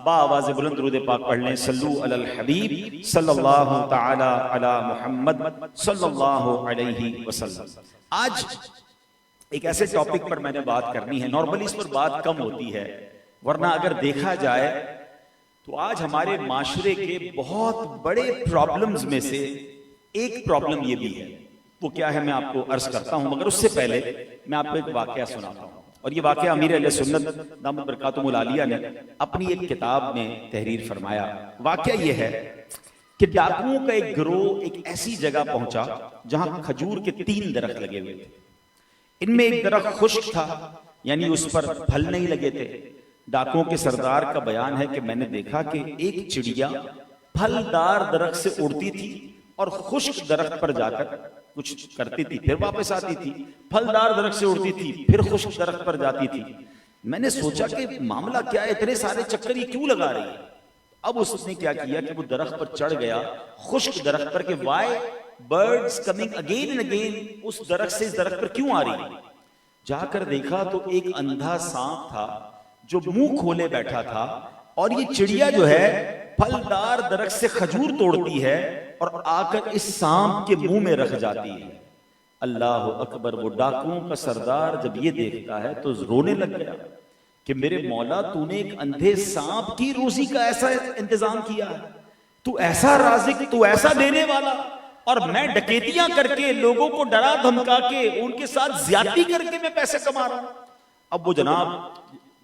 بآواز بلند درود پاک پڑھ لیں، صلو علی الحبیب صلی اللہ تعالی علی محمد صلی اللہ علیہ وسلم۔ آج ایک ایسے ٹاپک پر میں نے بات کرنی ہے، نارملی اس پر بات کم ہوتی ہے، ورنہ اگر دیکھا جائے تو آج ہمارے معاشرے کے بہت بڑے پرابلمز میں سے ایک پرابلم یہ بھی ہے۔ وہ کیا ہے میں آپ کو عرض کرتا ہوں، مگر اس سے پہلے میں آپ کو ایک واقعہ سناتا ہوں، اور یہ واقعہ امیر اہل سنت دامت برکاتہم العالیہ نے اپنی ایک کتاب میں تحریر فرمایا۔ واقعہ یہ ہے کہ ڈاکوؤں کا ایک گروہ ایک ایسی جگہ پہنچا جہاں کھجور کے 3 درخت لگے ہوئے تھے۔ ان میں ایک درخت خشک تھا، یعنی اس پر پھل نہیں لگے تھے۔ ڈاکوؤں کے سردار کا بیان ہے کہ میں نے دیکھا کہ ایک چڑیا پھلدار درخت سے اڑتی تھی اور خشک درخت پر جا کر کچھ کرتی تھی، پھر واپس آتی تھی، پھلدار درخت سے اڑتی تھی، پھر خشک درخت پر جاتی تھی۔ میں نے سوچا کہ معاملہ کیا ہے، اتنے سارے چکر یہ کیوں لگا رہی ہے؟ اب اس نے کیا کیا کہ وہ درخت پر چڑھ گیا، خشک درخت پر، کہ why birds coming again and again, اس درخت سے اس درخت پر کیوں آ رہی ہے؟ جا کر دیکھا تو ایک اندھا سانپ تھا جو منہ کھولے بیٹھا تھا، اور یہ چڑیا جو ہے پھلدار درخت سے کھجور توڑتی ہے اور آ کر اس سانپ کے منہ میں رکھ جاتی ہے۔ اللہ اکبر! وہ ڈاکوؤں کا سردار جب یہ دیکھتا ہے تو رونے لگ گیا کہ میرے مولا، تو نے ایک اندھے سانپ کی روزی کا ایسا انتظام کیا ہے، تو ایسا رازق، تو ایسا دینے والا، اور میں ڈکیتیاں کر کے لوگوں کو ڈرا دھمکا کے ان کے ساتھ زیادتی کر کے میں پیسے کما رہا ہوں۔ اب وہ جناب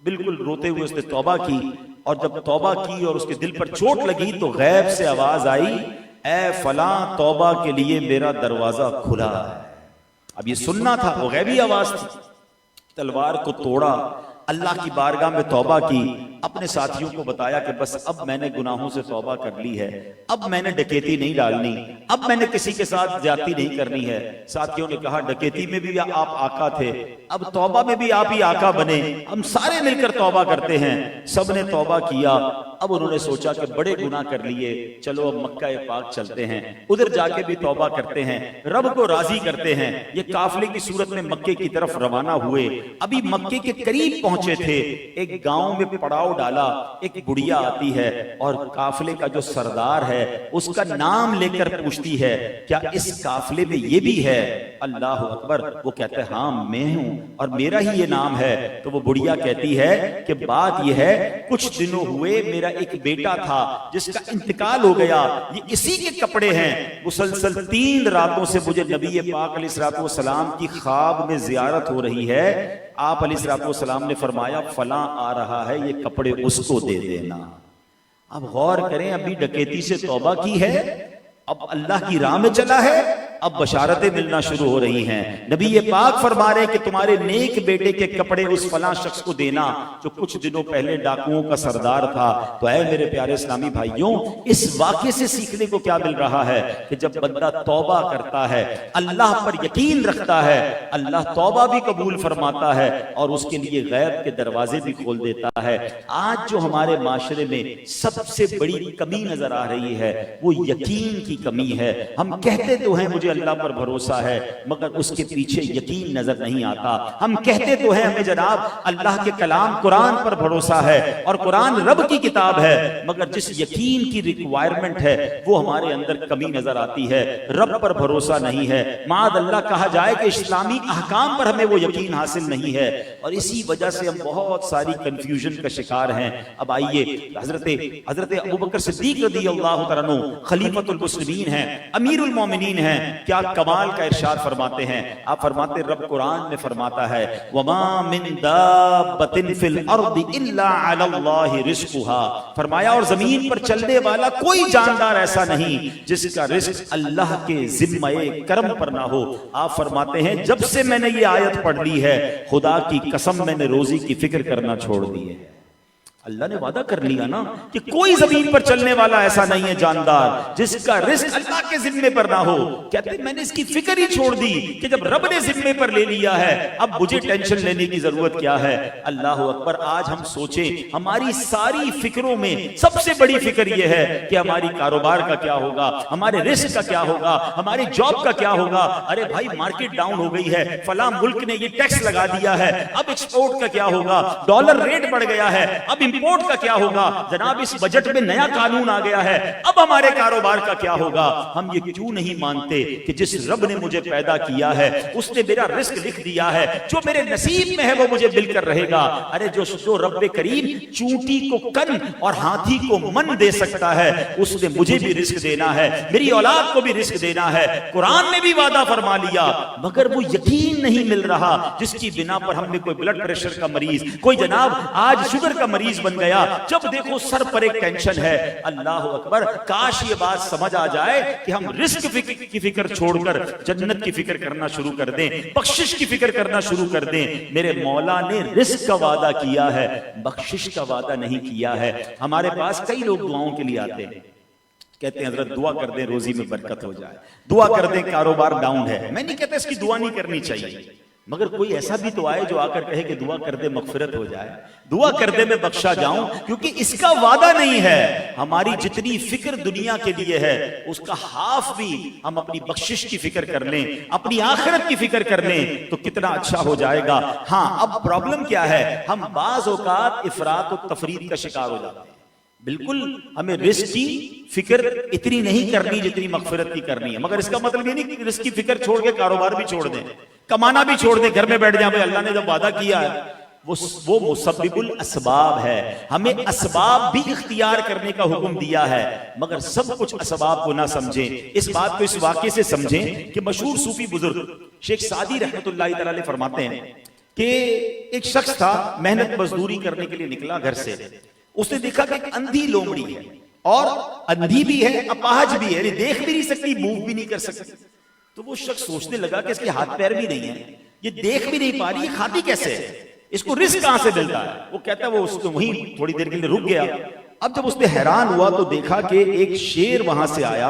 بالکل روتے ہوئے اس نے توبہ کی، اور جب توبہ کی اور اس کے دل پر چوٹ لگی تو غیب سے آواز آئی، اے فلاں، توبہ کے لیے میرا دروازہ کھلا ہے۔ اب یہ سننا تھا، وہ غیبی آواز تھی۔ تلوار کو توڑا، اللہ کی بارگاہ میں توبہ کی، اپنے ساتھیوں کو بتایا کہ بس اب میں نے گناہوں سے توبہ کر لی ہے، اب میں نے ڈکیتی نہیں ڈالنی، اب میں نے کسی کے ساتھ زیادتی نہیں کرنی ہے۔ ساتھیوں نے کہا ڈکیتی میں بھی آپ آقا تھے، اب توبہ میں بھی آپ ہی آقا بنے، ہم سارے مل کر توبہ کرتے ہیں۔ سب نے توبہ کیا۔ اب انہوں نے سوچا کہ بڑے گناہ کر لیے، چلو اب مکہ پاک چلتے ہیں، ادھر جا کے بھی توبہ کرتے ہیں، رب کو راضی کرتے ہیں۔ یہ قافلے کی صورت میں مکے کی طرف روانہ ہوئے۔ ابھی مکے کے قریب پہنچے تھے، ایک گاؤں میں پڑاؤ ڈالا، ایک بڑھیا آتی ہے اور قافلے کا جو سردار ہے اس کا نام لے کر پوچھتی ہے، کیا اس قافلے میں یہ بھی ہے؟ اللہ اکبر! وہ کہتے ہیں ہاں میں ہوں اور میرا ہی یہ نام ہے۔ تو وہ بڑھیا کہتی ہے کہ بات یہ ہے، کچھ دنوں ہوئے میرا ایک بیٹا تھا جس کا انتقال ہو گیا، یہ اسی کے کپڑے ہیں۔ مسلسل 3 راتوں سے مجھے نبی پاک علیہ الصلوۃ والسلام کی خواب میں زیارت ہو رہی ہے۔ آپ علیہ الصلوۃ والسلام نے فرمایا فلاں آ رہا ہے، یہ کپڑے اس کو دے دینا۔ اب غور کریں، ابھی ڈکیتی سے توبہ کی ہے، اب اللہ کی راہ میں چلا ہے، اب بشارتیں ملنا شروع ہو رہی ہیں۔ نبی پاک فرما رہے کہ تمہارے نیک بیٹے کے کپڑے اس فلاں شخص کو دینا جو کچھ دنوں پہلے ڈاکوؤں کا سردار تھا۔ تو اے میرے پیارے اسلامی بھائیوں، اس واقعے سے سیکھنے کو کیا مل رہا ہے کہ جب بندہ توبہ کرتا ہے، اللہ پر یقین رکھتا ہے، اللہ توبہ بھی قبول فرماتا ہے اور اس کے لیے غیب کے دروازے بھی کھول دیتا ہے۔ آج جو ہمارے معاشرے میں سب سے بڑی کمی نظر آ رہی ہے وہ یقین کی کمی ہے۔ ہم کہتے تو ہیں مجھے اللہ پر بھروسہ ہے، مگر اس کے پیچھے یقین نظر نہیں آتا۔ ہم کہتے تو ہیں ہمیں جناب اللہ کے کلام قرآن پر بھروسہ ہے اور قرآن رب کی کتاب ہے، مگر جس یقین کی ریکوائرمنٹ ہے وہ ہمارے اندر کمی نظر آتی ہے، رب پر بھروسہ نہیں ہے۔ معاذ اللہ کہا جائے کہ اسلامی احکام پر ہمیں وہ یقین حاصل نہیں ہے، اور اسی وجہ سے ہم بہت ساری کنفیوژن کا شکار ہیں۔ اب آئیے، حضرت ابوبکر صدیق رضی اللہ تعالیٰ عنہ خلیفۃ المسلمین ہیں، امیر المومنین ہیں، کیا کمال کا ارشاد فرماتے ہیں۔ آپ فرماتے رب قرآن میں فرماتا ہے وَمَا مِن دَابَّةٍ فِي الْأَرْضِ إِلَّا عَلَى اللَّهِ رِزْقُهَا، فرمایا اور زمین پر چلنے والا کوئی جاندار ایسا نہیں جس کا رزق اللہ کے ذمہ کرم پر نہ ہو۔ آپ فرماتے ہیں جب سے میں نے یہ آیت پڑھ لی ہے، خدا کی قسم میں نے روزی کی فکر کرنا چھوڑ دی ہے۔ اللہ نے وعدہ کر لیا نا کہ کوئی زمین پر چلنے والا ایسا نہیں ہے جاندار جس کا رزق اللہ کے ذمے پر نہ ہو۔ کہتے ہیں میں نے اس کی فکر ہی چھوڑ دی کہ جب رب نے ذمے پر لے لیا ہے اب مجھے ٹینشن لینے کی ضرورت کیا ہے۔ اللہ اکبر! آج ہم سوچیں ہماری ساری فکروں میں سب سے بڑی فکر یہ ہے کہ ہماری کاروبار کا کیا ہوگا، ہمارے رزق کا کیا ہوگا، ہماری جاب کا کیا ہوگا۔ ارے بھائی مارکیٹ ڈاؤن ہو گئی ہے، فلاں ملک نے یہ ٹیکس لگا دیا ہے، اب ایکسپورٹ کا کیا ہوگا، ڈالر ریٹ بڑھ گیا ہے، اب امپورٹ کا کیا ہوگا؟ جناب اس بجٹ میں نیا قانون آ گیا ہے، اب ہمارے کاروبار کا کیا ہوگا؟ ہم یہ کیوں نہیں مانتے کہ جس رب نے مجھے پیدا کیا ہے اس نے میرا رزق لکھ دیا ہے، جو میرے نصیب میں ہے وہ مجھے مل کر رہے گا۔ ارے جو رب کریم چونٹی کو کن اور ہاتھی کو من دے سکتا ہے، اس نے مجھے بھی رزق دینا ہے، میری اولاد کو بھی رزق دینا ہے۔ قرآن نے بھی وعدہ فرما لیا، مگر وہ یقین نہیں مل رہا جس کی بنا پر ہم نے کوئی بلڈ پریشر کا مریض، کوئی جناب آج شوگر کا مریض بن گیا، جب دیکھو سر پر ایک ٹینشن ہے۔ اللہ اکبر، کاش یہ بات سمجھ آ جائے کہ ہم رزق کی فکر چھوڑ کر جنت کی فکر کرنا شروع کر دیں، بخشش کی فکر کرنا شروع کر دیں۔ میرے مولا نے رزق کا وعدہ کیا ہے، بخشش کا وعدہ نہیں کیا ہے۔ ہمارے پاس کئی لوگ دعاؤں کے لیے آتے ہیں، کہتے ہیں حضرت دعا کر دیں روزی میں برکت ہو جائے، دعا کر دیں کاروبار ڈاؤن ہے۔ میں نہیں کہتا اس کی دعا نہیں کرنی چاہیے، مگر کوئی ایسا بھی تو آئے جو آ کر کہے کہ دعا کر دے مغفرت ہو جائے، دعا کر دے میں بخشا جاؤں، کیونکہ اس کا وعدہ نہیں ہے۔ ہماری جتنی فکر دنیا کے لیے ہے اس کا ہاف بھی ہم اپنی بخشش کی فکر کر لیں، اپنی آخرت کی فکر کر لیں تو کتنا اچھا ہو جائے گا۔ ہاں اب پرابلم کیا ہے، ہم بعض اوقات افراط و تفریط کا شکار ہو جاتے ہیں۔ بالکل ہمیں رزق کی فکر اتنی نہیں کرنی جتنی مغفرت کی کرنی ہے، مگر اس کا مطلب یہ نہیں کہ رزق کی فکر چھوڑ کے کاروبار بھی چھوڑ دیں، کمانا بھی چھوڑ دیں، گھر میں بیٹھ جائیں۔ اللہ نے جب وعدہ کیا ہے وہ مسبب الاسباب ہے، ہمیں اسباب بھی اختیار کرنے کا حکم دیا ہے، مگر سب کچھ اسباب کو نہ سمجھیں۔ اس بات کو اس واقعے سے سمجھیں کہ مشہور صوفی بزرگ شیخ سعدی رحمۃ اللہ تعالی علیہ فرماتے ہیں کہ ایک شخص تھا، محنت مزدوری کرنے کے لیے نکلا گھر سے، اس نے دیکھا کہ ایک اندھی لومڑی ہے، اور اندھی بھی ہے، اپاہج بھی ہے، دیکھ بھی نہیں سکتی، موو بھی نہیں کر سکتی۔ تو وہ شخص سوچنے لگا کہ اس کے ہاتھ پیر بھی نہیں ہیں، یہ دیکھ بھی نہیں پا رہی، یہ کھاتی کیسے ہے، اس کو رزق کہاں سے ملتا ہے؟ وہ کہتا ہے وہ اس کو وہیں تھوڑی دیر کے لیے رک گیا۔ اب جب اس نے حیران ہوا تو دیکھا کہ ایک شیر وہاں سے آیا،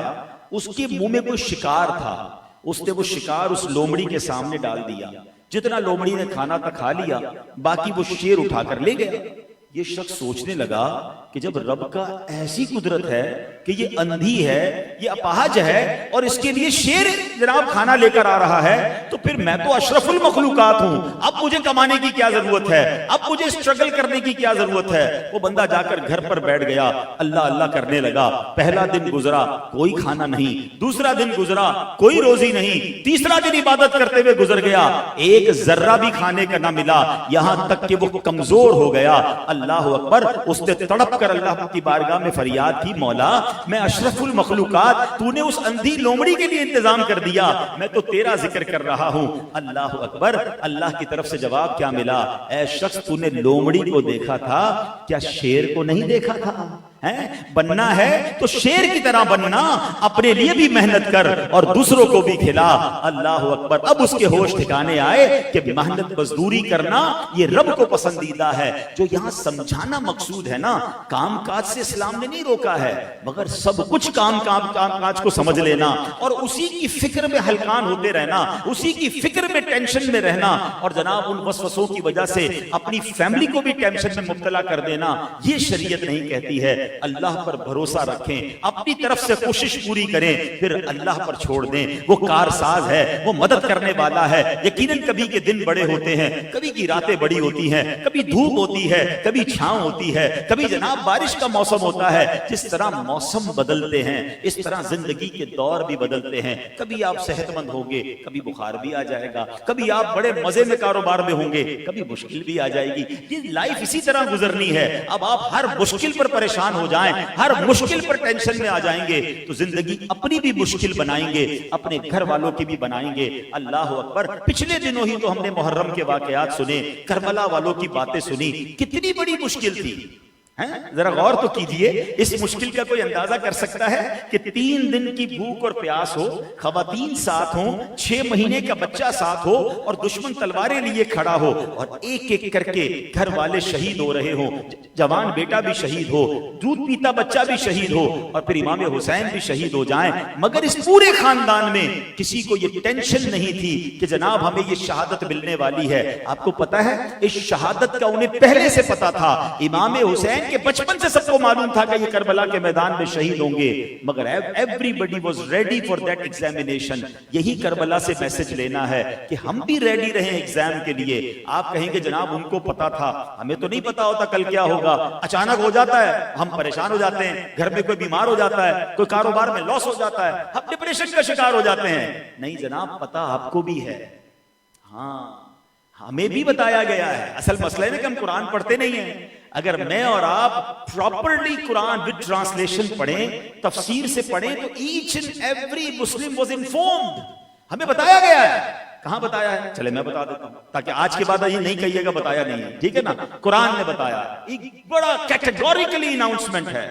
اس کے منہ میں کوئی شکار تھا، اس نے وہ شکار اس لومڑی کے سامنے ڈال دیا، جتنا لومڑی نے کھانا تھا کھا لیا، باقی وہ شیر اٹھا کر لے گیا۔ یہ شخص سوچنے لگا کہ جب رب کا ایسی قدرت ہے کہ یہ اندھی ہے، یہ اپاہج ہے، اور اس کے لیے شیر جناب کھانا لے کر آ رہا ہے، تو پھر میں تو اشرف المخلوقات ہوں، اب مجھے کمانے کی کیا ضرورت ہے، اب مجھے اسٹرگل کرنے کی کیا ضرورت ہے؟ وہ بندہ جا کر گھر پر بیٹھ گیا، اللہ اللہ کرنے لگا۔ پہلا دن گزرا، کوئی کھانا نہیں، دوسرا دن گزرا، کوئی روزی نہیں، تیسرا دن عبادت کرتے ہوئے گزر گیا، ایک ذرہ بھی کھانے کا نہ ملا، یہاں تک کہ وہ کمزور ہو گیا۔ اللہ اکبر، اس نے تڑپ کر اللہ کی بارگاہ میں فریاد کی، مولا میں اشرف المخلوقات، تو نے اس اندھی لومڑی کے لیے انتظام کر دیا، میں تو تیرا ذکر کر رہا ہوں۔ اللہ اکبر، اللہ کی طرف سے جواب کیا ملا؟ اے شخص، تو نے لومڑی کو دیکھا تھا، کیا شیر کو نہیں دیکھا تھا؟ بننا ہے تو شیر کی طرح بننا، اپنے لیے بھی محنت کر اور دوسروں کو بھی کھلا۔ اللہ اکبر، اب اس کے ہوش ٹھکانے آئے کہ محنت مزدوری کرنا یہ رب کو پسندیدہ ہے۔ جو یہاں سمجھانا مقصود ہے نا، کام کاج سے اسلام نے نہیں روکا ہے، مگر سب کچھ کام کاج کو سمجھ لینا اور اسی کی فکر میں ہلکان ہوتے رہنا، اسی کی فکر میں ٹینشن میں رہنا، اور جناب ان وسوسوں کی وجہ سے اپنی فیملی کو بھی ٹینشن میں مبتلا کر دینا، یہ شریعت نہیں کہتی ہے۔ اللہ پر بھروسہ رکھیں، اپنی طرف سے کوشش پوری کریں، پھر اللہ پر چھوڑ دیں، وہ کارساز ہے، وہ مدد کرنے والا ہے۔ یقیناً کبھی کے دن بڑے ہوتے ہیں، کبھی کی راتیں بڑی ہوتی ہیں، کبھی دھوپ ہوتی ہے، کبھی چھاؤں ہوتی ہے، کبھی جناب بارش کا موسم ہوتا ہے۔ جس طرح موسم بدلتے ہیں اس طرح زندگی کے دور بھی بدلتے ہیں۔ کبھی آپ صحت مند ہوں گے، کبھی بخار بھی آ جائے گا، کبھی آپ بڑے مزے میں کاروبار میں ہوں گے، کبھی مشکل بھی آ جائے گی۔ یہ لائف اسی طرح گزرنی ہے۔ اب آپ ہر مشکل پر پریشان ہو جائیں، ہر مشکل پر ٹینشن میں آ جائیں گے تو زندگی اپنی بھی مشکل بنائیں گے، اپنے گھر والوں کی بھی بنائیں گے۔ اللہ اکبر، پچھلے دنوں ہی تو ہم نے محرم کے واقعات سنے، کربلا والوں کی باتیں سنی، کتنی بڑی مشکل تھی۔ ذرا غور تو کیجئے، اس مشکل کا کوئی اندازہ کر سکتا ہے کہ 3 دن کی بھوک اور پیاس ہو، خواتین ساتھ ہوں، 6 مہینے کا بچہ ساتھ ہو، اور دشمن تلواریں لیے کھڑا ہو، اور ایک ایک کر کے گھر والے شہید ہو رہے ہوں، جوان بیٹا بھی شہید ہو، دودھ پیتا بچہ بھی شہید ہو، اور پھر امام حسین بھی شہید ہو جائیں، مگر اس پورے خاندان میں کسی کو یہ ٹینشن نہیں تھی کہ جناب ہمیں یہ شہادت ملنے والی ہے۔ آپ کو پتا ہے اس شہادت کا انہیں پہلے سے پتا تھا۔ امام حسین حسین کے بچپن سے سب کو معلوم تھا کہ یہ کربلا کے میدان میں شہید ہوں گے, مگر everybody was ready for that examination. یہی کربلا سے میسج لینا ہے کہ ہم بھی ریڈی رہیں ایگزام کے لیے. آپ کہیں گے جناب ان کو پتا تھا, ہمیں تو نہیں پتا ہوتا کل کیا ہوگا, اچانک ہو جاتا ہے, ہم پریشان ہو جاتے ہیں, گھر میں کوئی بیمار ہو جاتا ہے, کوئی کاروبار میں لاس ہو جاتا ہے, ہم ڈپریشن کا شکار ہو جاتے ہیں. نہیں جناب, پتا آپ کو بھی ہے, ہاں ہمیں بھی بتایا گیا ہے. اصل مسئلہ ہے کہ ہم قرآن پڑھتے نہیں ہیں. اگر میں اور آپ پراپرلی قرآن وتھ ٹرانسلیشن پڑھیں, تفسیر سے پڑھیں, تو each and every Muslim was informed. ہمیں بتایا گیا ہے. کہاں بتایا ہے؟ چلے میں بتا دیتا ہوں تاکہ آج کے بعد یہ نہیں کہیے گا بتایا نہیں ہے, ٹھیک ہے نا. قرآن نے بتایا, ایک بڑا کیٹیگوریکلی اناؤنسمنٹ ہے.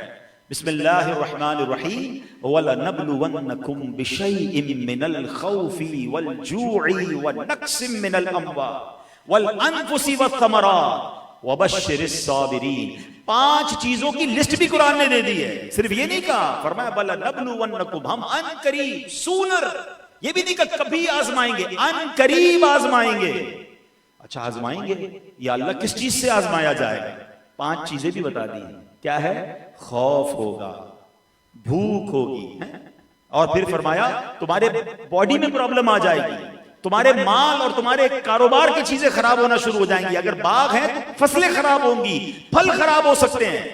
بسم اللہ الرحمن الرحیم وَلَنَبْلُوَنَّكُمْ بِشَيْءٍ مِّنَ الْخَوْفِ وَالْجُوعِ وَنَقْصٍ مِّنَ الْأَمْوَالِ وَالْأَنفُسِ وَالثَّمَرَاتِ وَبَشِّرِ الصَّابِرِينَ. 5 چیزوں کی لسٹ بھی قرآن نے دے دی ہے. صرف یہ نہیں کہا, فرمایا وَلَنَبْلُوَنَّكُمْ, ہم ان قریب, سونر, یہ بھی نہیں کہ کبھی آزمائیں گے, ان قریب آزمائیں گے. اچھا آزمائیں گے, یا اللہ کس چیز سے آزمایا جائے گا؟ 5 چیزیں بھی بتا دی ہیں. کیا ہے؟ خوف ہوگا, بھوک ہوگی, اور پھر فرمایا تمہارے باڈی میں پرابلم آ جائے گی, تمہارے مال اور تمہارے کاروبار کی چیزیں خراب ہونا شروع ہو جائیں گی. اگر باغ ہیں تو فصلیں خراب ہوں گی, پھل خراب ہو سکتے ہیں.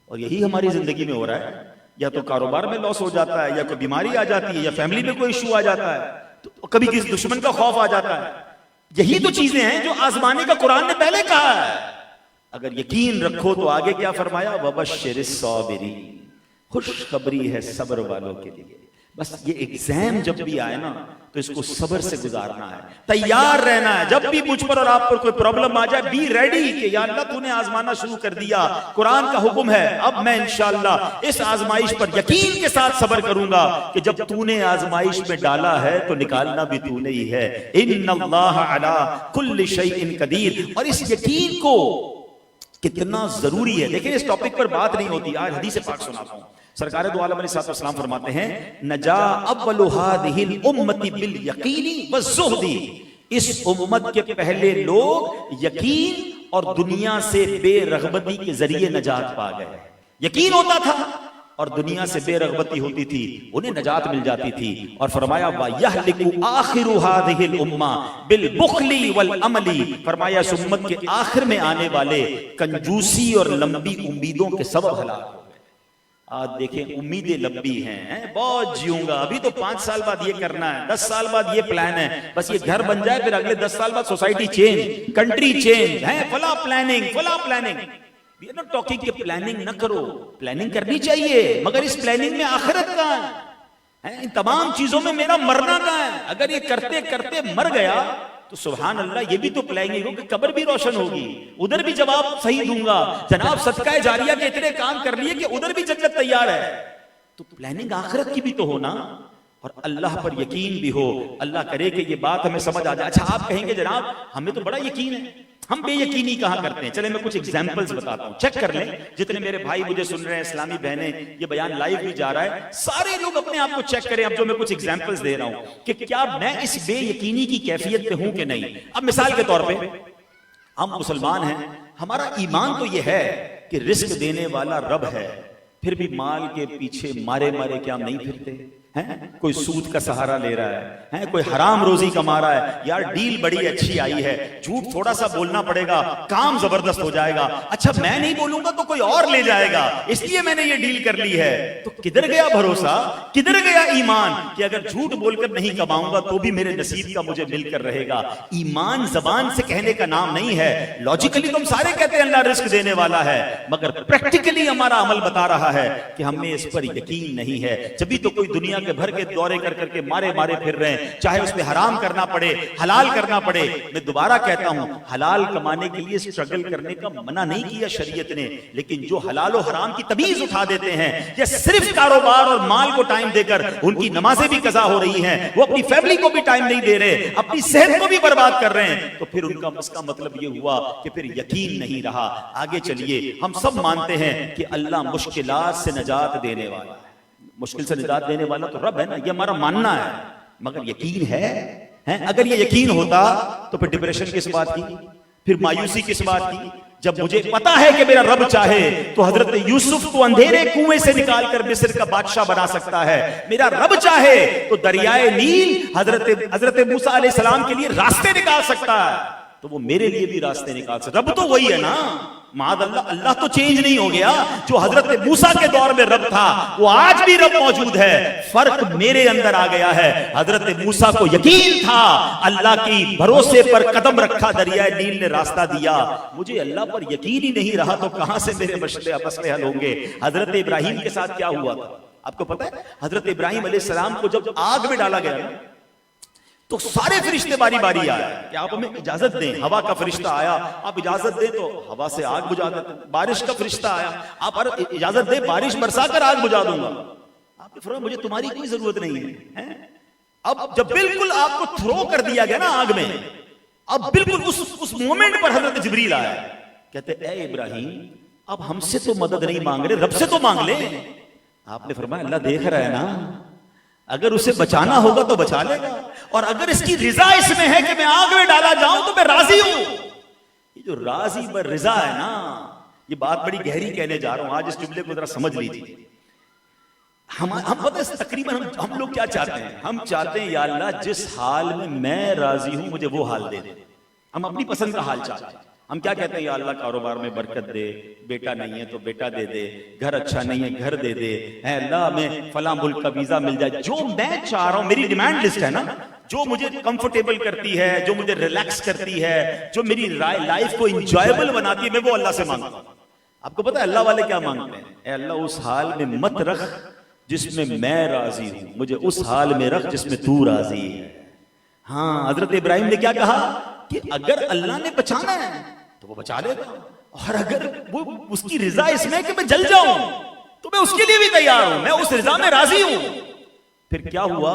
اور یہی ہماری زندگی میں ہو رہا ہے. یا تو کاروبار میں لاس ہو جاتا ہے, یا کوئی بیماری آ جاتی ہے, یا فیملی میں کوئی ایشو آ جاتا ہے, تو کبھی کسی دشمن کا خوف آ جاتا ہے. یہی تو چیزیں ہیں جو آزمانے کا قرآن نے پہلے کہا ہے. اگر یقین رکھو تو آگے کیا فرمایا؟ وَبَشِّرِ الصَّابِرِينَ, خوشخبری ہے صبر والوں کے لیے. بس یہ ایگزام جب بھی آئے نا تو اس کو صبر سے گزارنا ہے, تیار رہنا ہے. جب بھی مجھ پر اور آپ پر کوئی پرابلم آ جائے, بی ریڈی کہ یا اللہ تو نے آزمانا شروع کر دیا, قرآن کا حکم ہے, اب میں انشاءاللہ اس آزمائش پر یقین کے ساتھ صبر کروں گا کہ جب تو نے آزمائش میں ڈالا ہے تو نکالنا بھی تو نے ہی ہے. ان اللہ علی کل شیء قدیر. اور اس یقین کو کتنا ضروری ہے. دیکھیں اس ٹاپک پر بات نہیں ہوتی. آج حدیث پاک سناتا ہوں. سرکار دو عالم علیہ السلام فرماتے ہیں نجا اول هذه الامه بالیقین والزہد. اس امت کے پہلے لوگ یقین اور دنیا سے بے رغبتی کے ذریعے نجات پا گئے. یقین ہوتا تھا اور دنیا سے بے رغبتی ہوتی تھی, انہیں نجات مل جاتی تھی. اور فرمایا وَيَهْلِكُ آخِرُ هَذِهِ الْأُمَّةِ بِالْبُخْلِ وَالْأَمَلِ. فرمایا اس امت کے آخر میں آنے والے کنجوسی اور لمبی امیدوں کے سبب ہلاک ہو گئے. آج دیکھیں امیدیں لمبی ہیں, بہت جیوں گا, ابھی تو 5 سال بعد یہ کرنا ہے, 10 سال بعد یہ پلان ہے, بس یہ گھر بن جائے, پھر اگلے 10 سال بعد سوسائٹی چینج, کنٹری چینج ہے, فلاں planning. We are not talking کہ پلاننگ نہ کرو, پلاننگ کرنی چاہیے, مگر اس پلاننگ میں آخرت کہاں ہے؟ ان تمام چیزوں میں میرا مرنا کہاں ہے؟ اگر یہ کرتے کرتے مر گیا تو سبحان اللہ, یہ بھی تو پلاننگ ہو کہ قبر بھی روشن ہوگی, ادھر بھی جواب صحیح دوں گا. جناب صدقہ جاریہ کے اتنے کام کر لیے کہ ادھر بھی جنت تیار ہے. تو پلاننگ آخرت کی بھی تو ہونا, اور اللہ پر یقین بھی ہو. اللہ کرے کہ یہ بات ہمیں سمجھ آ جائے. اچھا آپ کہیں گے جناب ہمیں تو بڑا یقین ہے, ہم بے یقینی کہاں کرتے ہیں؟ چلے میں کچھ ایگزامپلز بتاتا ہوں, چیک کر لیں. جتنے میرے بھائی مجھے سن رہے ہیں, اسلامی بہنیں, یہ بیان لائیو بھی جا رہا ہے, سارے لوگ اپنے آپ کو چیک کریں. اب جو میں کچھ ایگزامپلز دے رہا ہوں کہ کیا میں اس بے یقینی کی کیفیت پہ ہوں کہ نہیں. اب مثال کے طور پہ ہم مسلمان ہیں, ہمارا ایمان تو یہ ہے کہ رزق دینے والا رب ہے, پھر بھی مال کے پیچھے مارے کیا ہم نہیں پھرتے ہیں؟ کوئی سود کا سہارا لے رہا ہے, کوئی حرام روزی کما رہا ہے, یار ڈیل بڑی اچھی آئی ہے, جھوٹ تھوڑا سا بولنا پڑے گا, کام زبردست ہو جائے گا, اچھا میں نہیں بولوں گا تو کوئی اور لے جائے گا, اس لیے میں نے یہ ڈیل کر لی ہے. تو کدھر گیا بھروسہ, کدھر گیا ایمان کہ اگر جھوٹ بول کر نہیں کماؤں گا تو بھی میرے نصیب کا مجھے مل کر رہے گا. ایمان زبان سے کہنے کا نام نہیں ہے. لاجیکلی تو ہم سارے کہتے ہیں اللہ رزق دینے والا ہے, مگر پریکٹیکلی ہمارا عمل بتا رہا ہے کہ ہمیں اس پر یقین نہیں ہے. جبھی تو کوئی دنیا کے بھر کے دورے کر کے مارے پھر رہے ہیں, چاہے اس میں حرام کرنا پڑے, حلال کرنا پڑے. میں دوبارہ کہتا ہوں, حلال کمانے کے لیے سٹرگل کرنے کا منع نہیں کیا شریعت نے, لیکن جو حلال و حرام کی تمیز اٹھا دیتے ہیں, یا صرف کاروبار اور مال کو ٹائم دے کر ان کی نمازیں بھی قضا ہو رہی ہیں, وہ اپنی فیملی کو بھی ٹائم نہیں دے رہے, اپنی صحت کو بھی برباد کر رہے ہیں, تو پھر ان کا اس کا مطلب یہ ہوا کہ پھر یقین نہیں رہا. آگے چلیے, ہم سب مانتے ہیں کہ اللہ مشکلات سے نجات دینے والا ہے, مشکل سے نجات دینے والا تو رب ہے نا, یہ ہمارا ماننا ہے, مگر یقین ہے. اگر یہ یقین ہوتا تو پھر ڈپریشن کس بات کی, پھر مایوسی کس بات کی, جب مجھے پتا ہے کہ میرا رب چاہے تو حضرت یوسف کو اندھیرے کنویں سے نکال کر مصر کا بادشاہ بنا سکتا ہے، میرا رب چاہے تو دریائے نیل حضرت موسیٰ علیہ السلام کے لیے راستے نکال سکتا ہے، تو وہ میرے لیے بھی راستے نکال سکتا ہے۔ رب تو وہی ہے نا، معاذ اللہ، اللہ تو چینج نہیں ہو گیا۔ جو حضرت موسیٰ کے دور میں رب تھا وہ آج بھی رب موجود ہے، فرق میرے اندر آ گیا ہے۔ حضرت موسیٰ کو یقین تھا، اللہ کی بھروسے پر قدم رکھا، دریائے نیل نے راستہ دیا۔ مجھے اللہ پر یقین ہی نہیں رہا تو کہاں سے میرے مسئلے حل ہوں گے؟ حضرت ابراہیم کے ساتھ کیا ہوا تھا آپ کو پتا ہے؟ حضرت ابراہیم علیہ السلام کو جب آگ میں ڈالا گیا تو سارے فرشتے باری باری آئے کہ آپ ہمیں اجازت دیں۔ ہوا کا فرشتہ آیا، آپ اجازت دیں تو ہوا سے آگ بجھا دیتے۔ بارش کا فرشتہ آیا، آپ اجازت دیں بارش برسا کر آگ بجھا دوں گا۔ آپ نے فرمایا مجھے تمہاری کوئی ضرورت نہیں ہے۔ اب جب بالکل آپ کو تھرو کر دیا گیا نا آگ میں، اب بالکل اس مومنٹ پر حضرت جبریل آیا، کہتے اے ابراہیم اب ہم سے تو مدد نہیں مانگ رہے، رب سے تو مانگ لے۔ آپ نے فرمایا اللہ دیکھ رہا ہے نا، اگر اسے بچانا ہوگا تو بچا لے گا، اور اگر اس کی رضا اس میں ہے کہ میں آگ میں ڈالا جاؤں تو میں راضی ہوں۔ یہ جو راضی بر رضا ہے نا، یہ بات بڑی گہری کہنے جا رہا ہوں، آج اس جملے کو ذرا سمجھ لیجیے۔ ہم پتہ ہے تقریباً ہم لوگ کیا چاہتے ہیں؟ ہم چاہتے ہیں یا اللہ جس حال میں میں راضی ہوں مجھے وہ حال دے دے۔ ہم اپنی پسند کا حال چاہتے ہیں۔ ہم کیا کہتے ہیں؟ یا اللہ کاروبار میں برکت دے، بیٹا نہیں ہے تو بیٹا دے دے، گھر اچھا نہیں ہے گھر دے دے، اے اللہ ہمیں فلاں ملک کا ویزا مل جائے۔ جو میں چاہ رہا ہوں، میری ڈیمانڈ لسٹ ہے نا، جو مجھے کمفرٹیبل کرتی ہے، جو مجھے ریلیکس کرتی ہے، جو میری لائف کو انجوائبل بناتی ہے، میں وہ اللہ سے مانگتا ہوں۔ آپ کو پتا ہے اللہ والے کیا مانگتے ہیں؟ اے اللہ اس حال میں مت رکھ جس میں میں راضی ہوں، مجھے اس حال میں رکھ جس میں تو راضی ہے۔ ہاں، حضرت ابراہیم نے کیا کہا کہ اگر اللہ نے بچانا ہے تو وہ بچا لے گا، اور اگر وہ اس کی رضا اس میں کہ میں جل جاؤں تو میں اس کے لیے بھی تیار ہوں، میں اس رضا میں راضی ہوں۔ پھر کیا ہوا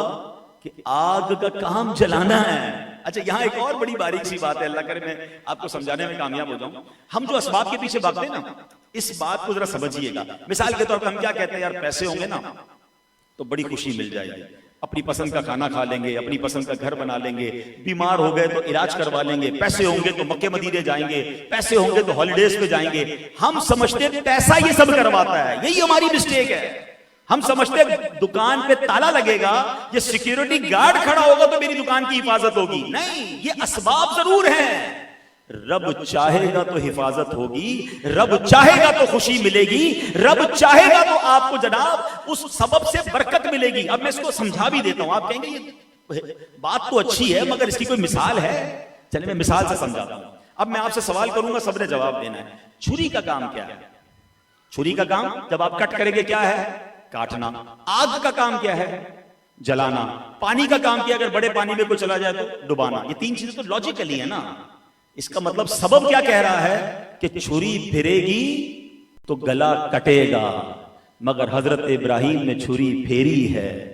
کہ آگ کا کام جلانا ہے۔ اچھا یہاں ایک اور بڑی باریک سی بات ہے، اللہ کرے میں آپ کو سمجھانے میں کامیاب ہو جاؤں۔ ہم جو اسباب کے پیچھے بھاگتے ہیں نا، اس بات کو ذرا سمجھیے گا۔ مثال کے طور پر ہم کیا کہتے ہیں؟ یار پیسے ہوں گے نا تو بڑی خوشی مل جائے گی، اپنی پسند کا کھانا کھا لیں گے، اپنی پسند کا گھر بنا لیں گے، بیمار ہو گئے تو علاج کروا لیں گے، پیسے ہوں گے تو مکے مدینے جائیں گے، پیسے ہوں گے تو ہالیڈیز پہ جائیں گے۔ ہم سمجھتے ہیں پیسہ یہ سب کرواتا ہے، یہی ہماری مسٹیک ہے۔ ہم سمجھتے ہیں دکان پہ تالا لگے گا، یہ سیکیورٹی گارڈ کھڑا ہوگا تو میری دکان کی حفاظت ہوگی۔ نہیں، یہ اسباب ضرور ہیں، رب چاہے گا تو حفاظت ہوگی، رب چاہے گا تو خوشی ملے گی، رب چاہے گا تو آپ کو جناب اس سبب سے برکت ملے گی۔ اب میں اس کو سمجھا بھی دیتا ہوں، آپ کہیں گے یہ بات تو اچھی ہے مگر اس کی کوئی مثال ہے؟ چلیں میں مثال سے سمجھاتا ہوں۔ اب میں آپ سے سوال کروں گا، سب نے جواب دینا ہے۔ چھری کا کام کیا ہے؟ چھری کا کام جب آپ کٹ کریں گے کیا ہے؟ کاٹنا۔ آگ کا کام کیا ہے؟ جلانا۔ پانی کا کام کیا؟ اگر بڑے پانی میں کوئی چلا جائے تو ڈبانا۔ یہ تین چیزیں تو لاجیکلی ہے نا۔ اس کا مطلب سبب کیا کہہ رہا ہے کہ چھری پھرے گی تو گلا کٹے گا، مگر حضرت ابراہیم نے چھری پھیری ہے۔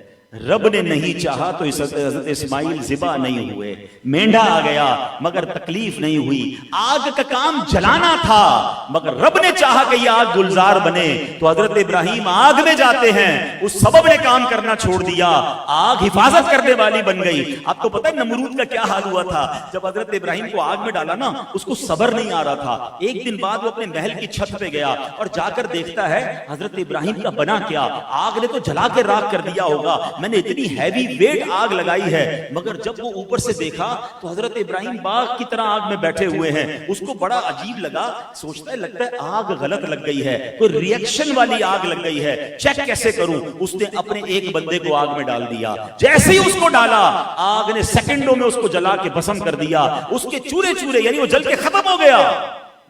رب نے نہیں چاہا تو حضرت اسماعیل ذبح نہیں ہوئے، مینڈا آ گیا مگر تکلیف نہیں ہوئی۔ آگ کا کام جلانا تھا مگر رب نے چاہا کہ یہ آگ گلزار بنے، تو حضرت ابراہیم آگ میں جاتے ہیں، اس سبب نے کام کرنا چھوڑ دیا، آگ حفاظت کرنے والی بن گئی۔ آپ کو پتہ ہے نمرود کا کیا حال ہوا تھا؟ جب حضرت ابراہیم کو آگ میں ڈالا نا، اس کو صبر نہیں آ رہا تھا۔ ایک دن بعد وہ اپنے محل کی چھت پہ گیا اور جا کر دیکھتا ہے حضرت ابراہیم کا بنا کیا، آگ نے تو جلا کے راکھ کر دیا ہوگا، میں نے اتنی ہیوی ویٹ آگ لگائی ہے۔ مگر جب وہ اوپر سے دیکھا تو حضرت ابراہیم باغ کی طرح آگ میں بیٹھے ہوئے ہیں۔ اس کو بڑا عجیب لگا، سوچتا ہے لگتا ہے آگ غلط لگ گئی ہے، کوئی ریئیکشن والی آگ لگ گئی ہے، چیک کیسے کروں؟ اس نے اپنے ایک بندے کو آگ میں ڈال دیا، جیسے ہی اس کو ڈالا آگ نے سیکنڈوں میں اس کو جلا کے بھسم کر دیا، اس کے چورے چورے یعنی وہ جل کے ختم ہو گیا۔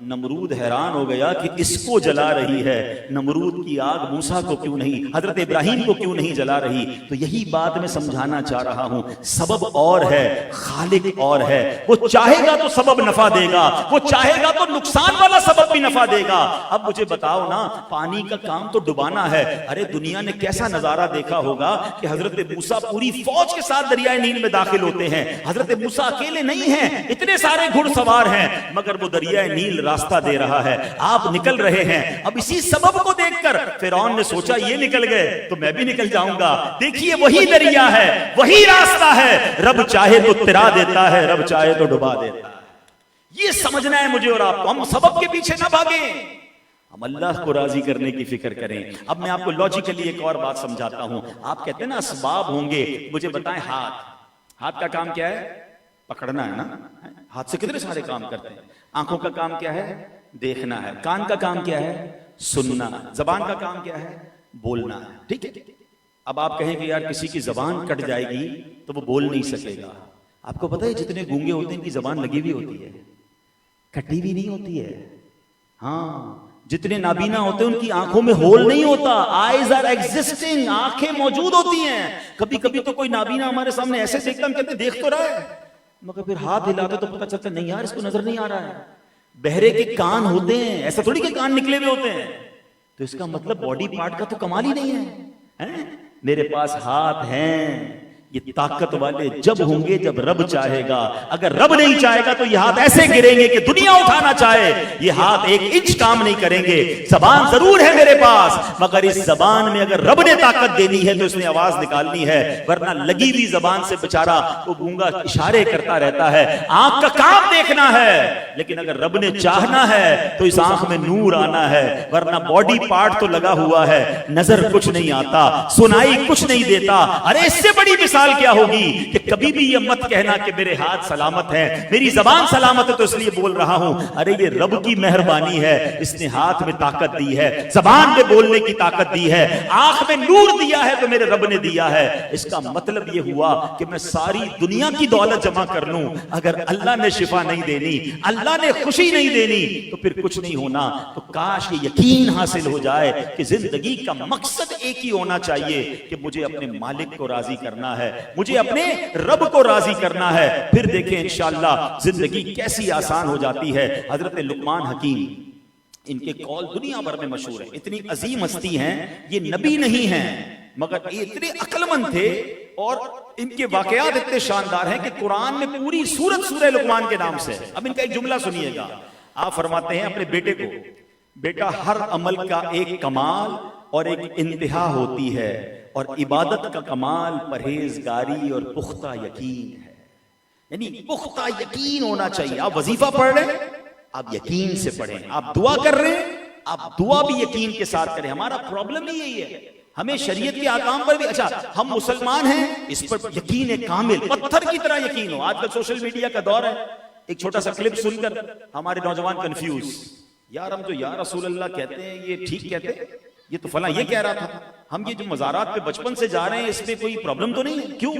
نمرود حیران ہو گیا کہ اس کو جلا رہی ہے، نمرود کی آگ موسیٰ کو کیوں نہیں، حضرت ابراہیم کو کیوں نہیں جلا رہی؟ تو یہی بات میں سمجھانا چاہ رہا ہوں، سبب اور ہے، خالق اور ہے۔ وہ چاہے گا تو سبب نفع دے گا، وہ چاہے گا تو نقصان والا سبب بھی نفع دے گا۔ اب مجھے بتاؤ نا، پانی کا کام تو ڈبانا ہے، ارے دنیا نے کیسا نظارہ دیکھا ہوگا کہ حضرت موسیٰ پوری فوج کے ساتھ دریائے نیل میں داخل ہوتے ہیں، حضرت موسیٰ اکیلے نہیں ہیں، اتنے سارے گھڑ سوار ہیں، مگر وہ دریائے نیل راستہ دے رہا ہے، آپ نکل رہے ہیں۔ اب اسی سبب کو دیکھ کر فرعون نے سوچا یہ نکل گئے تو میں بھی نکل جاؤں گا۔ دیکھیے وہی دریا ہے، وہی راستہ ہے، رب چاہے تو ترا دیتا ہے، رب چاہے تو ڈبا دیتا ہے۔ یہ سمجھنا ہے مجھے اور آپ کو. ہم سبب کے پیچھے نہ بھاگیں, ہم اللہ کو راضی کرنے کی فکر کریں. اب میں آپ کو لاجیکلی ایک اور بات سمجھاتا ہوں. آپ کہتے ہیں نا اسباب ہوں گے, مجھے بتائیں ہاتھ کا کام کیا ہے؟ پکڑنا ہے نا. ہاتھ سے کتنے سارے کام کرتے ہیں. آنکھوں کا کام کیا ہے؟ دیکھنا ہے. کان کا کام کیا ہے؟ سننا. زبان کا کام کیا ہے؟ بولنا ہے. ٹھیک ہے. اب آپ کہیں کہ یار کسی کی زبان کٹ جائے گی تو وہ بول نہیں سکے گا. آپ کو پتہ ہے جتنے گونگے ہوتے ہیں ان کی زبان لگی ہوئی ہوتی ہے, کٹی بھی نہیں ہوتی ہے. ہاں, جتنے نابینا ہوتے ہیں ان کی آنکھوں میں ہول نہیں ہوتا. آئیز آر ایگزسٹنگ, آنکھیں موجود ہوتی ہیں. کبھی کبھی تو کوئی نابینا ہمارے سامنے ایسے دیکھتا ہم کہتے ہیں دیکھ تو رہا ہے, مگر پھر ہاتھ ہلاتے تو پتہ چلتا نہیں یار اس کو نظر نہیں آ رہا ہے. بہرے کے کان ہوتے ہیں, ایسا تھوڑی کہ کان نکلے ہوئے ہوتے ہیں. تو اس کا مطلب باڈی پارٹ کا تو کمال ہی نہیں ہے. میرے پاس ہاتھ ہیں, یہ طاقت والے جب ہوں گے جب رب چاہے گا. اگر رب نہیں چاہے گا تو یہ ہاتھ ایسے گریں گے کہ دنیا اٹھانا چاہے یہ ہاتھ 1 انچ کام نہیں کریں گے. زبان ضرور ہے میرے پاس, مگر اس زبان میں اگر رب نے طاقت دینی ہے تو اس نے آواز نکالنی ہے, ورنہ لگی ہوئی زبان سے بیچارہ وہ گونگا اشارے کرتا رہتا ہے. آنکھ کا کام دیکھنا ہے, لیکن اگر رب نے چاہنا ہے تو اس آنکھ میں نور آنا ہے, ورنہ باڈی پارٹ تو لگا ہوا ہے, نظر کچھ نہیں آتا, سنائی کچھ نہیں دیتا. ارے اس سے بڑی مثال کیا ہوگی کہ کبھی بھی یہ مت کہنا کہ میرے ہاتھ سلامت ہیں, میری زبان سلامت ہے تو اس لیے بول رہا ہوں. ارے یہ رب کی مہربانی ہے, اس نے ہاتھ میں طاقت دی ہے, زبان میں بولنے کی طاقت دی ہے, آنکھ میں نور دیا ہے تو میرے رب نے دیا ہے. اس کا مطلب یہ ہوا کہ میں ساری دنیا کی دولت جمع کر لوں, اگر اللہ نے شفا نہیں دینی, اللہ نے خوشی نہیں دینی تو پھر کچھ نہیں ہونا. تو کاش یہ یقین حاصل ہو جائے کہ زندگی کا مقصد ایک ہی ہونا چاہیے کہ مجھے اپنے مالک کو راضی کرنا ہے, مجھے اپنے رب کو راضی کرنا ہے. پھر دیکھیں انشاءاللہ زندگی کیسی آسان ہو جاتی ہے. حضرت لقمان حکیم, ان کے قول دنیا بھر میں مشہور ہیں. اتنی عظیم ہستی ہیں, یہ نبی نہیں ہیں مگر یہ اتنے عقل مند تھے, اور ان کے واقعات اتنے شاندار ہیں کہ قرآن میں پوری سورت سورہ لقمان کے نام سے. اب ان کا ایک جملہ سنیے گا. آپ فرماتے ہیں اپنے بیٹے کو, بیٹا ہر عمل کا ایک کمال اور ایک انتہا ہوتی ہے, اور عبادت کا کمال پرہیزگاری اور پختہ یقین ہے. یعنی پختہ یقین ہونا چاہیے. آپ وظیفہ پڑھ رہے ہیں, آپ یقین سے پڑھیں. آپ دعا کر رہے ہیں, آپ دعا بھی یقین کے ساتھ کریں. ہمارا پرابلم ہی یہی ہے, ہمیں شریعت کے احکام پر بھی, اچھا ہم مسلمان ہیں اس پر یقین کامل, پتھر کی طرح یقین ہو. آج کل سوشل میڈیا کا دور ہے, ایک چھوٹا سا کلپ سن کر ہمارے نوجوان کنفیوز, یار ہم تو یا رسول اللہ کہتے ہیں, یہ ٹھیک کہتے ہیں, یہ تو فلاں یہ کہہ رہا تھا, ہم یہ جو مزارات پہ بچپن سے جا رہے ہیں اس میں کوئی پرابلم تو نہیں ہے. کیوں؟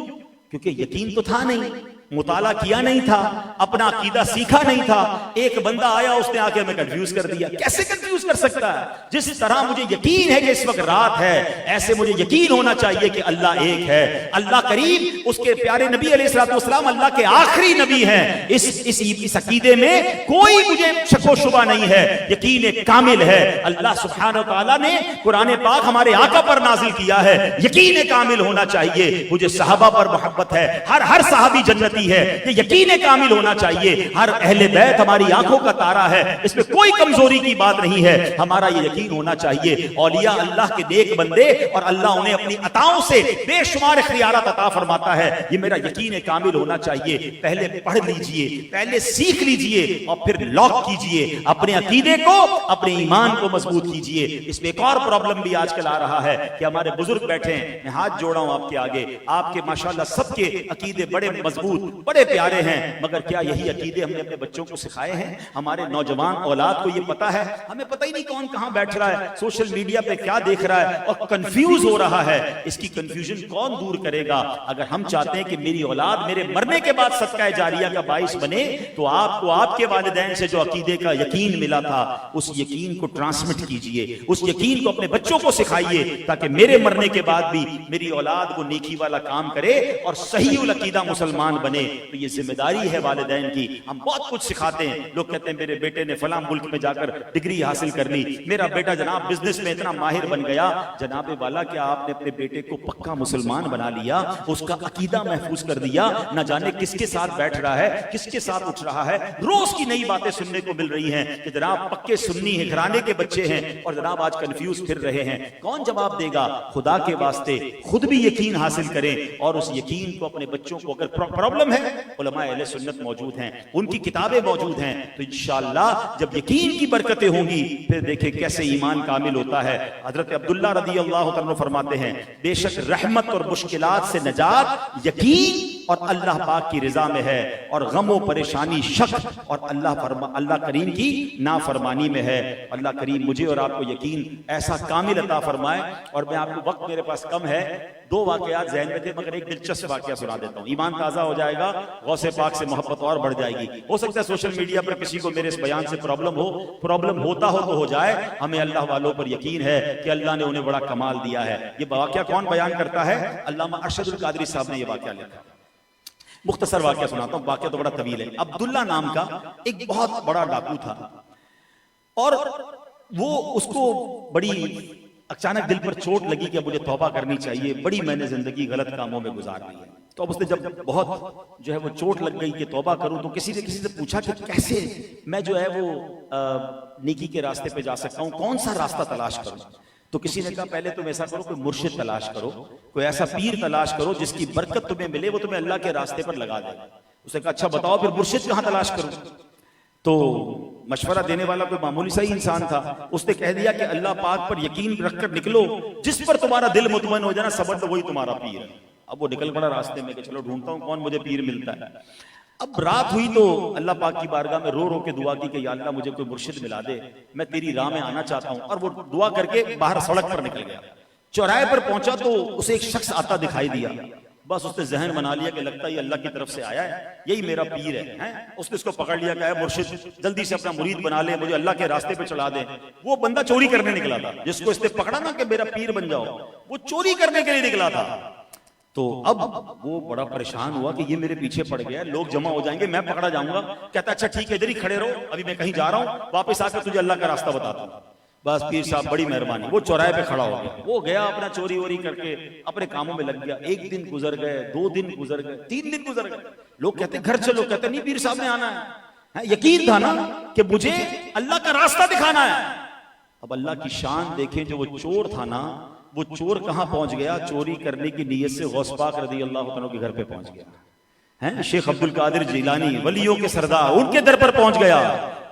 کیونکہ یقین تو تھا نہیں, مطالعہ کیا نہیں تھا, اپنا عقیدہ سیکھا نہیں تھا. ایک بندہ آیا, اس نے آ کے ہمیں کنفیوز کر دیا. کیسے کنفیوز کر سکتا ہے؟ جس طرح مجھے یقین ہے کہ اس وقت رات ہے, ایسے مجھے یقین ہونا چاہیے کہ اللہ ایک ہے. اللہ کریم, اس کے پیارے نبی علیہ الصلوۃ والسلام اللہ کے آخری نبی ہیں. اس عقیدے میں کوئی مجھے شک و شبہ نہیں ہے, یقین کامل ہے. اللہ سبحانہ و تعالیٰ نے قرآن پاک ہمارے آقا پر نازل کیا ہے, یقین کامل ہونا چاہیے. مجھے صحابہ پر محبت ہے, ہر صحابی جنتی ہے, یہ یقین کامل ہونا چاہیے. ہر اہل بیت ہماری آنکھوں کا تارا ہے, اس میں کوئی کمزوری کی بات نہیں ہے. ہمارا یہ یقین ہونا چاہیے. اولیاء اللہ کے نیک بندے, اور اللہ انہیں اپنی عطاؤں سے بے شمار اختیارات عطا فرماتا ہے, یہ میرا یقین کامل ہونا چاہیے. پہلے پڑھ لیجئے, پہلے سیکھ لیجئے, اور پھر لاک کیجئے اپنے عقیدے کو, اپنے ایمان کو مضبوط کیجئے. اس میں ایک اور پرابلم بھی آج کل آ رہا ہے کہ ہمارے بزرگ بیٹھے ہیں, میں ہاتھ جوڑا ہوں آپ کے آگے, آپ کے ماشاءاللہ سب کے عقیدے بڑے مضبوط, بڑے پیارے ہیں, مگر کیا یہی عقیدے ہم نے اپنے بچوں کو سکھائے ہیں؟ ہمارے نوجوان اولاد کو یہ پتا ہے؟ ہمیں پتہ ہی نہیں کون کہاں بیٹھ رہا ہے, سوشل میڈیا پہ کیا دیکھ رہا ہے, اور کنفیوز ہو رہا ہے. اس کی کنفیوژن کون دور کرے گا؟ اگر ہم چاہتے ہیں کہ میری اولاد میرے مرنے کے بعد صدقہ جاریہ کا باعث بنے, تو آپ کو آپ کے والدین سے جو عقیدے کا یقین ملا تھا, اس یقین کو ٹرانسمٹ کیجئے, اس یقین کو اپنے بچوں کو سکھائیے, تاکہ میرے مرنے کے بعد بھی میری اولاد کو نیکی والا کام کرے اور صحیح العقیدہ مسلمان بنے. تو یہ ذمہ داری ہے والدین کی. ہم بہت کچھ سکھاتے ہیں, لوگ کہتے ہیں میرے بیٹے نے فلاں ملک میں جا کر ڈگری حاصل کر لی, میرا بیٹا جناب بزنس میں اتنا ماہر بن گیا. جناب والا, کیا آپ نے اپنے بیٹے کو پکا مسلمان بنا لیا, اس کا عقیدہ محفوظ کر دیا؟ نہ جانے کس کے ساتھ بیٹھ رہا ہے, کس کے ساتھ اٹھ رہا ہے. روز کی نئی باتیں سننے کو مل رہی ہیں کہ جناب پکے سنی ہے گھرانے کے بچے ہیں, اور جناب آج کنفیوز پھر رہے ہیں. کون جواب دے گا؟ خدا کے واسطے خود بھی یقین حاصل کریں, اور اس یقین کو اپنے بچوں کو, اگر پرابلم پرابلم ہے، علماء اہل سنت موجود ہیں، ان کی کتابیں موجود ہیں، تو انشاءاللہ جب یقین کی برکتیں ہوں گی پھر دیکھیں کیسے ایمان کامل ہوتا ہے۔ حضرت عبداللہ رضی اللہ عنہ فرماتے ہیں بے شک رحمت اور مشکلات سے نجات یقین اور اللہ پاک کی رضا میں ہے، اور غم و پریشانی شک اور اللہ کریم کی نافرمانی میں ہے۔ اللہ کریم مجھے اور آپ کو یقین ایسا کامل عطا فرمائے۔ اور میں آپ کو، وقت میرے پاس کم ہے، 2 واقعات ذہن میں تھے مگر ایک دلچسپ واقعہ سنا دیتا ہوں، ایمان تازہ ہو جائے گا، غوث پاک سے محبت اور بڑھ جائے گی۔ ہو سکتا ہے سوشل میڈیا پر کسی کو میرے اس بیان سے پرابلم ہوتا ہو تو ہو جائے، ہمیں اللہ والوں پر یقین ہے کہ اللہ نے انہیں بڑا کمال دیا ہے۔ یہ واقعہ کون بیان کرتا ہے؟ علامہ ارشد القادری صاحب نے یہ واقعہ لکھا۔ مختصر واقعہ سناتا ہوں، واقعہ تو بڑا طویل ہے۔ عبداللہ نام کا ایک بہت بڑا ڈاکو تھا، اور وہ اس کو بڑی اچانک دل پر چوٹ لگی کہ اب مجھے توبہ کرنی چاہیے، بڑی میں نے زندگی غلط کاموں میں گزار دی ہے۔ تو اب اس نے جب بہت جو ہے وہ چوٹ لگ گئی کہ توبہ کروں، تو کسی سے پوچھا کہ کیسے میں جو ہے وہ نیکی کے راستے پہ جا سکتا ہوں، کون سا راستہ تلاش کروں؟ تو کسی نے کہا پہلے تم ایسا کرو، کوئی مرشد تلاش کرو، کوئی ایسا پیر تلاش کرو جس کی برکت تمہیں ملے، وہ تمہیں اللہ کے راستے پر لگا دے۔ اس نے کہا اچھا بتاؤ پھر مرشد کہاں تلاش کروں؟ تو مشورہ دینے والا کوئی معمولی سا ہی انسان تھا، اس نے کہہ دیا کہ اللہ پاک پر یقین رکھ کر نکلو، جس پر تمہارا دل مطمئن ہو جائے نا سمجھ لو وہی تمہارا پیر ہے۔ اب وہ نکل پڑا راستے میں کہ چلو ڈھونڈتا ہوں کون مجھے پیر ملتا ہے۔ اب رات ہوئی تو اللہ پاک کی بارگاہ میں رو کے دعا کی کہ یا اللہ مجھے کوئی مرشد ملا دے، میں تیری راہ میں آنا چاہتا ہوں۔ اور وہ دعا کر کے باہر سڑک پر نکل گیا، چوراہے پر پہنچا تو اسے ایک شخص آتا دکھائی دیا، بس اس نے ذہن بنا لیا کہ لگتا ہے یہ اللہ کی طرف سے آیا ہے، یہی میرا پیر ہے۔ اس نے اس کو پکڑ لیا کہ اے مرشد جلدی سے اپنا مرید بنا لے، مجھے اللہ کے راستے پہ چلا دے۔ وہ بندہ چوری کرنے نکلا تھا، جس کو اس نے پکڑا نا کہ میرا پیر بن جاؤ، وہ چوری کرنے کے لیے نکلا تھا۔ تو اب وہ بڑا پریشان ہوا کہ یہ میرے پیچھے پڑ گیا، لوگ جمع ہو جائیں گے، میں پکڑا جاؤں گا۔ کہتا اچھا ٹھیک ہے ادھر ہی کھڑے رہو، ابھی میں کہیں جا رہا ہوں، واپس آ کر تجھے اللہ کا راستہ بتاتا ہوں۔ بس پیر صاحب بڑی مہربانی، وہ چوراہے پہ کھڑا ہو گیا، وہ گیا اپنا چوری ووری کر کے اپنے کاموں میں لگ گیا۔ 1 دن گزر گئے، 2 دن گزر گئے، 3 دن گزر گئے۔ لوگ کہتے گھر چلو، کہتے نہیں پیر صاحب نے آنا ہے، یقین تھا نا کہ مجھے اللہ کا راستہ دکھانا ہے۔ اب اللہ کی شان دیکھیں، جو وہ چور تھا نا، وہ چور کہاں پہنچ گیا؟ چوری کرنے کی نیت سے غوث پاک رضی اللہ عنہ کے گھر پہ پہنچ گیا۔ شیخ عبد القادر جیلانی ولیوں کے سردار، ان کے در پر پہنچ گیا۔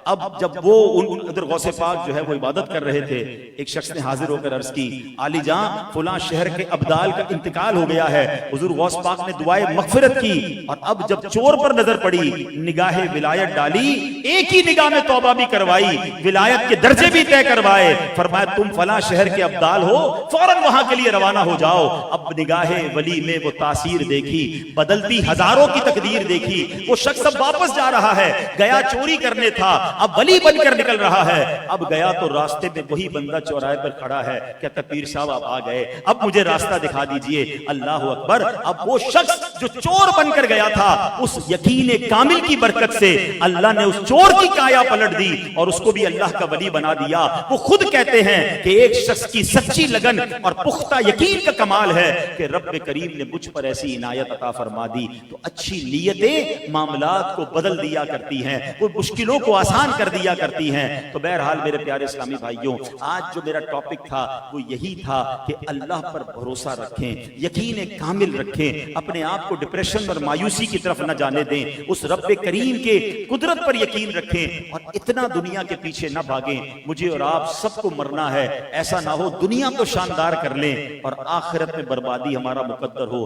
اب جب وہ ادھر غوث پاک جو ہے وہ عبادت کر رہے تھے، ایک شخص نے حاضر ہو کر عرض کی عالی جان فلاں شہر کے ابدال کا انتقال ہو گیا ہے۔ حضور غوث پاک نے دعائے مغفرت کی، اور اب جب چور پر نظر پڑی نگاہ ولایت ڈالی، ایک ہی نگاہ میں توبہ بھی کروائی، ولایت کے درجے بھی طے کروائے۔ فرمایا تم فلاں شہر کے ابدال ہو، فوراً وہاں کے لیے روانہ ہو جاؤ۔ اب نگاہ ولی میں وہ تاثیر دیکھی، بدلتی ہزاروں کی تقدیر دیکھی۔ وہ شخص اب واپس جا رہا ہے، گیا چوری کرنے تھا، اب ولی بن کر نکل رہا ہے۔ اب گیا تو راستے میں وہی بندہ چوراہے پر کھڑا ہے، کہتا پیر صاحب آپ آ گئے، اب مجھے راستہ دکھا دیجئے۔ اللہ اکبر! اب وہ شخص جو چور بن کر گیا تھا، اس یقین کامل کی برکت سے اللہ نے اس چور کی کایا پلٹ دی اور اس کو بھی اللہ کا ولی بنا دیا۔ وہ خود کہتے ہیں کہ ایک شخص کی سچی لگن اور پختہ یقین کا کمال ہے کہ رب کریم نے مجھ پر ایسی عنایت عطا فرما دی۔ تو اچھی نیتیں معاملات کو بدل دیا کرتی ہیں، وہ مشکلوں کو آسان کر دیا کرتی ہیں۔ تو بہرحال میرے پیارے اسلامی بھائیوں، آج جو میرا ٹاپک تھا وہ یہی تھا کہ اللہ پر بھروسہ رکھیں، یقین کامل رکھیں، اپنے آپ کو ڈپریشن اور مایوسی کی طرف نہ جانے دیں، اس رب کریم کے قدرت پر یقین رکھیں، اور اتنا دنیا کے پیچھے نہ بھاگیں۔ مجھے اور آپ سب کو مرنا ہے، ایسا نہ ہو دنیا کو شاندار کر لیں اور آخرت میں بربادی ہمارا مقدر ہو۔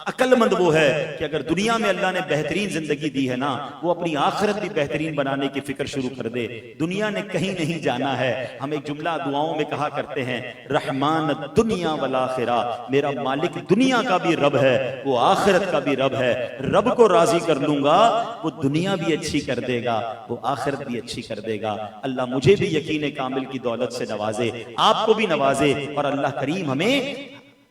عقل مند وہ ہے کہ اگر دنیا میں اللہ نے بہترین زندگی دی ہے نا، وہ اپنی آخرت بھی بہترین بنانے کی فکر شروع کر دے۔ دنیا نے کہیں نہیں جانا ہے۔ ہم ایک جملہ دعاؤں میں کہا کرتے ہیں، رحمان الدنیا والآخرہ، میرا مالک دنیا کا بھی رب ہے، وہ آخرت کا بھی رب ہے۔ رب کو راضی کر لوں گا، وہ دنیا بھی اچھی کر دے گا، وہ آخرت بھی اچھی کر دے گا۔ اللہ مجھے بھی یقین کامل کی دولت سے نوازے، آپ کو بھی نوازے، اور اللہ کریم ہمیں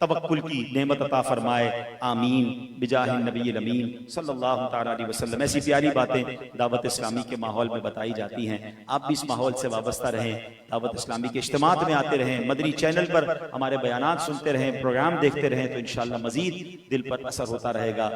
توکل کی نعمت عطا فرمائے، آمین بجاہ النبی الامین صلی اللہ تعالی علیہ وسلم۔ ایسی پیاری باتیں دعوت اسلامی کے ماحول میں بتائی جاتی ہیں، آپ بھی اس ماحول سے وابستہ رہیں، دعوت اسلامی کے اجتماعات میں آتے رہیں، مدنی چینل پر ہمارے بیانات سنتے رہیں، پروگرام دیکھتے رہیں، تو انشاءاللہ مزید دل پر اثر ہوتا رہے گا۔